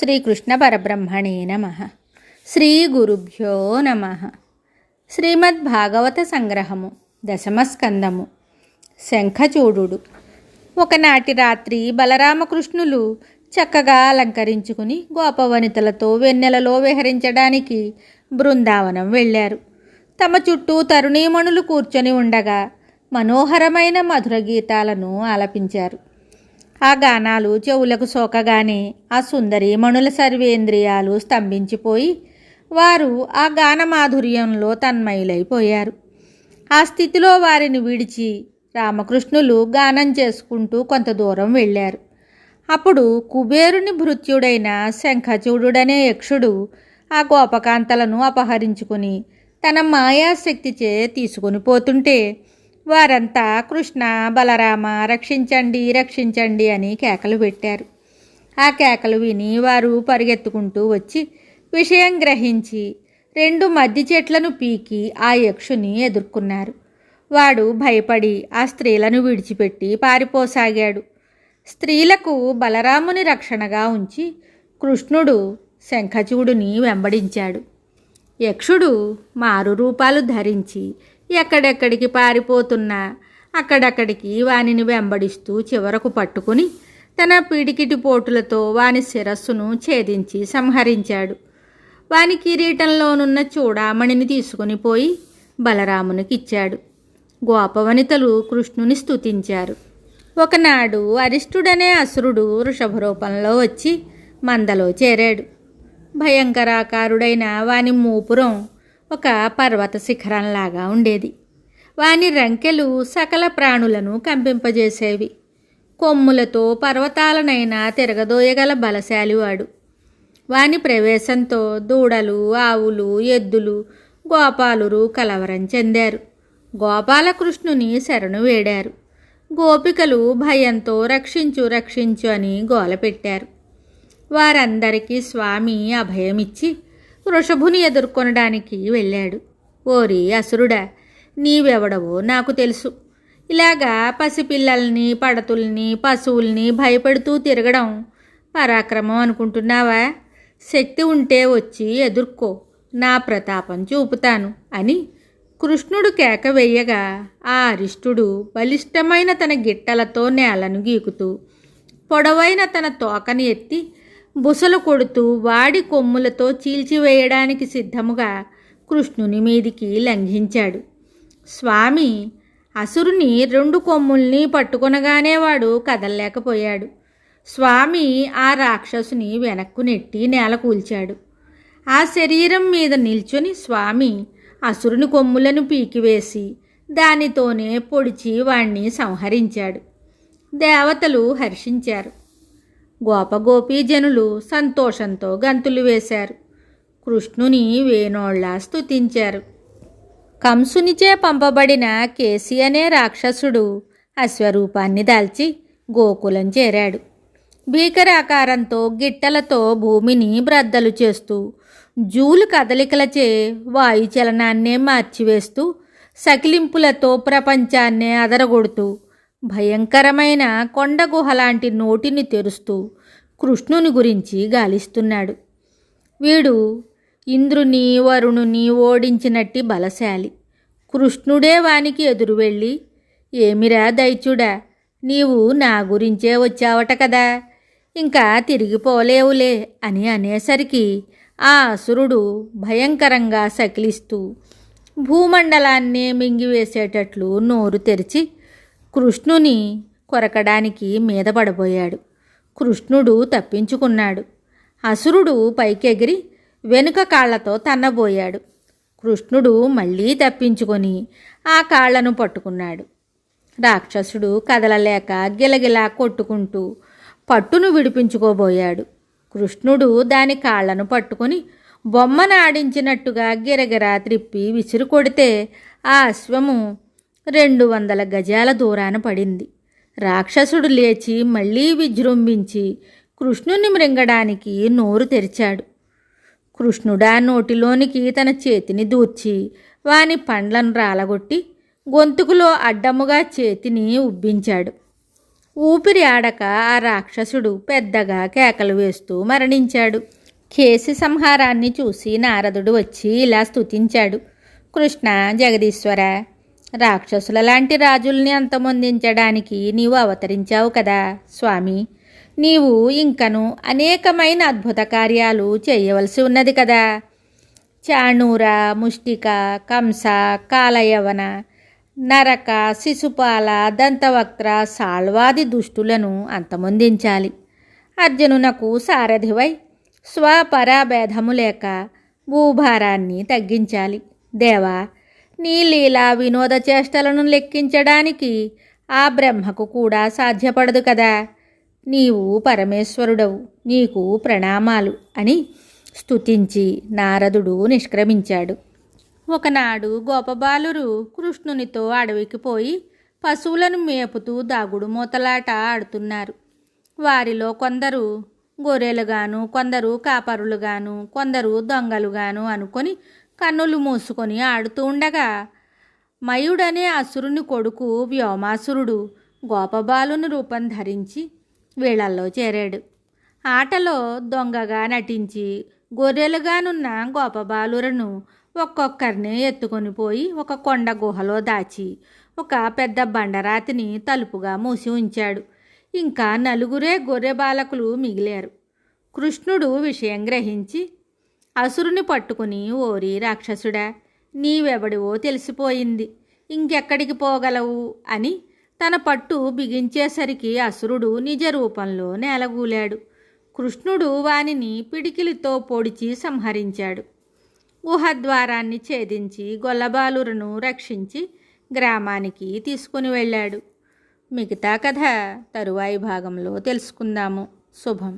శ్రీకృష్ణ పరబ్రహ్మణే నమః. శ్రీ గురుభ్యో నమః. శ్రీమద్భాగవత సంగ్రహము, దశమస్కందము. శంఖచూడు. ఒకనాటి రాత్రి బలరామకృష్ణులు చక్కగా అలంకరించుకుని గోపవనితలతో వెన్నెలలో విహరించడానికి బృందావనం వెళ్ళారు. తమ చుట్టూ తరుణీమణులు కూర్చొని ఉండగా మనోహరమైన మధుర గీతాలను ఆలపించారు. ఆ గానాలు చెవులకు సోకగానే ఆ సుందరీమణుల సర్వేంద్రియాలు స్తంభించిపోయి వారు ఆ గాన మాధుర్యంలో తన్మయులైపోయారు. ఆ స్థితిలో వారిని విడిచి రామకృష్ణులు గానం చేసుకుంటూ కొంత దూరం వెళ్ళారు. అప్పుడు కుబేరుని భృత్యుడైన శంఖచూడుడనే యక్షుడు ఆ గోపకాంతలను అపహరించుకుని తన మాయాశక్తిచే తీసుకుని పోతుంటే వారంతా కృష్ణ, బలరామ, రక్షించండి రక్షించండి అని కేకలు పెట్టారు. ఆ కేకలు విని వారు పరిగెత్తుకుంటూ వచ్చి విషయం గ్రహించి 2 మద్ది చెట్లను పీకి ఆ యక్షుని ఎదుర్కొన్నారు. వాడు భయపడి ఆ స్త్రీలను విడిచిపెట్టి పారిపోసాగాడు. స్త్రీలకు బలరాముని రక్షణగా ఉంచి కృష్ణుడు శంఖచూడుని వెంబడించాడు. యక్షుడు మారు రూపాలు ధరించి ఎక్కడెక్కడికి పారిపోతున్నా అక్కడక్కడికి వానిని వెంబడిస్తూ చివరకు పట్టుకుని తన పిడికిటి పోటులతో వాని శిరస్సును ఛేదించి సంహరించాడు. వాని కిరీటంలోనున్న చూడామణిని తీసుకుని పోయి బలరామునికి ఇచ్చాడు. గోపవనితలు కృష్ణుని స్తుతించారు. ఒకనాడు అరిష్టుడనే అసురుడు వృషభరూపంలో వచ్చి మందలో చేరాడు. భయంకరాకారుడైన వాని మూపురం ఒక పర్వత శిఖరంలాగా ఉండేది. వాని రంకెలు సకల ప్రాణులను కంపింపజేసేవి. కొమ్ములతో పర్వతాలనైనా తిరగదోయగల బలశాలివాడు. వాని ప్రవేశంతో దూడలు, ఆవులు, ఎద్దులు, గోపాలురు కలవరం చెందారు. గోపాలకృష్ణుని శరణు వేడారు. గోపికలు భయంతో రక్షించు రక్షించు అని గోల పెట్టారు. వారందరికీ స్వామి అభయమిచ్చి వృషభుని ఎదుర్కొనడానికి వెళ్ళాడు. ఓరి అసురుడా, నీవెవడవో నాకు తెలుసు. ఇలాగా పసిపిల్లల్ని, పడతుల్ని, పశువుల్ని భయపెడుతూ తిరగడం పరాక్రమం అనుకుంటున్నావా? శక్తి ఉంటే వచ్చి ఎదుర్కో, నా ప్రతాపం చూపుతాను అని కృష్ణుడు కేక వేయగా ఆ అరిష్టుడు బలిష్టమైన తన గిట్టలతో నేలను గీకుతూ పొడవైన తన తోకని ఎత్తి బుసలు కొడుతూ వాడి కొమ్ములతో చీల్చివేయడానికి సిద్ధముగా కృష్ణుని మీదికి లంఘించాడు. స్వామి అసురుని 2 కొమ్ముల్ని పట్టుకొనగానే వాడు కదలలేకపోయాడు. స్వామి ఆ రాక్షసుని వెనక్కు నెట్టి నేల కూల్చాడు. ఆ శరీరం మీద నిల్చొని స్వామి అసురుని కొమ్ములను పీకివేసి దానితోనే పొడిచి వాణ్ణి సంహరించాడు. దేవతలు హర్షించారు. గోపగోపీజనులు సంతోషంతో గంతులు వేశారు. కృష్ణుని వేణోళ్ళ స్తుతించారు. కంసునిచే పంపబడిన కేసి అనే రాక్షసుడు అశ్వరూపాన్ని దాల్చి గోకులం చేరాడు. భీకరాకారంతో గిట్టలతో భూమిని బ్రద్దలు చేస్తూ జూలు కదలికలచే వాయుచలనాన్నే మార్చివేస్తూ సకిలింపులతో ప్రపంచాన్నే అదరగొడుతూ భయంకరమైన కొండ గుహలాంటి నోటిని తెరుస్తూ కృష్ణుని గురించి గాలిస్తున్నాడు. వీడు ఇంద్రుని, వరుణుని ఓడించినట్టి బలశాలి. కృష్ణుడే వానికి ఎదురు వెళ్ళి, ఏమిరా దైత్యుడా, నీవు నా గురించే వచ్చావట కదా, ఇంకా తిరిగిపోలేవులే అని అనేసరికి ఆ అసురుడు భయంకరంగా సకిలిస్తూ భూమండలాన్నే మింగివేసేటట్లు నోరు తెరిచి కృష్ణుని కొరకడానికి మీద పడబోయాడు. కృష్ణుడు తప్పించుకున్నాడు. అసురుడు పైకెగిరి వెనుక కాళ్లతో తన్నబోయాడు. కృష్ణుడు మళ్ళీ తప్పించుకొని ఆ కాళ్లను పట్టుకున్నాడు. రాక్షసుడు కదలలేక గిలగిలా కొట్టుకుంటూ పట్టును విడిపించుకోబోయాడు. కృష్ణుడు దాని కాళ్లను పట్టుకొని బొమ్మను ఆడించినట్టుగా గిరగిరా త్రిప్పి విసిరు కొడితే ఆ అశ్వము 200 గజాల దూరాన పడింది. రాక్షసుడు లేచి మళ్ళీ విజృంభించి కృష్ణుని మృంగడానికి నోరు తెరిచాడు. కృష్ణుడా నోటిలోనికి తన చేతిని దూర్చి వాని పండ్లను రాలగొట్టి గొంతుకులో అడ్డముగా చేతిని ఉబ్బించాడు. ఊపిరి ఆడక ఆ రాక్షసుడు పెద్దగా కేకలు వేస్తూ మరణించాడు. కేసి సంహారాన్ని చూసి నారదుడు వచ్చి ఇలా స్తుతించాడు. కృష్ణ జగదీశ్వర, రాక్షసుల లాంటి రాజుల్ని అంతమొందించడానికి నీవు అవతరించావు కదా స్వామి. నీవు ఇంకను అనేకమైన అద్భుత కార్యాలు చేయవలసి ఉన్నది కదా. చాణూర, ముష్టిక, కంస, కాలయవన, నరక, శిశుపాల, దంతవక్త్ర, సాళ్వాది దుష్టులను అంతమొందించాలి. అర్జునునకు సారథివై స్వపరాభేదము లేక భూభారాన్ని తగ్గించాలి. దేవా, నీ లీలా వినోద చేష్టలను లెక్కించడానికి ఆ బ్రహ్మకు కూడా సాధ్యపడదు కదా. నీవు పరమేశ్వరుడవు, నీకు ప్రణామాలు అని స్తుతించి నారదుడు నిష్క్రమించాడు. ఒకనాడు గోపబాలురు కృష్ణునితో అడవికి పోయి పశువులను మేపుతూ దాగుడు మూతలాట ఆడుతున్నారు. వారిలో కొందరు గొర్రెలుగాను, కొందరు కాపరులుగాను, కొందరు దొంగలుగాను అనుకొని కన్నులు మూసుకొని ఆడుతూ ఉండగా మయుడనే అసురుని కొడుకు వ్యోమాసురుడు గోపబాలుని రూపం ధరించి వీళ్ళల్లో చేరాడు. ఆటలో దొంగగా నటించి గొర్రెలుగానున్న గోపబాలురను ఒక్కొక్కరిని ఎత్తుకొని పోయి ఒక కొండ గుహలో దాచి ఒక పెద్ద బండరాతిని తలుపుగా మూసి ఉంచాడు. ఇంకా నలుగురే గొర్రె బాలకులు మిగిలారు. కృష్ణుడు విషయం గ్రహించి అసురుని పట్టుకుని, ఓరి రాక్షసుడా, నీవెవడివో తెలిసిపోయింది, ఇంకెక్కడికి పోగలవు అని తన పట్టు బిగించేసరికి అసురుడు నిజ రూపంలో నేలగూలాడు. కృష్ణుడు వానిని పిడికిలితో పొడిచి సంహరించాడు. గుహద్వారాన్ని ఛేదించి గొల్లబాలురను రక్షించి గ్రామానికి తీసుకుని వెళ్ళాడు. మిగతా కథ తరువాయి భాగంలో తెలుసుకుందాము. శుభం.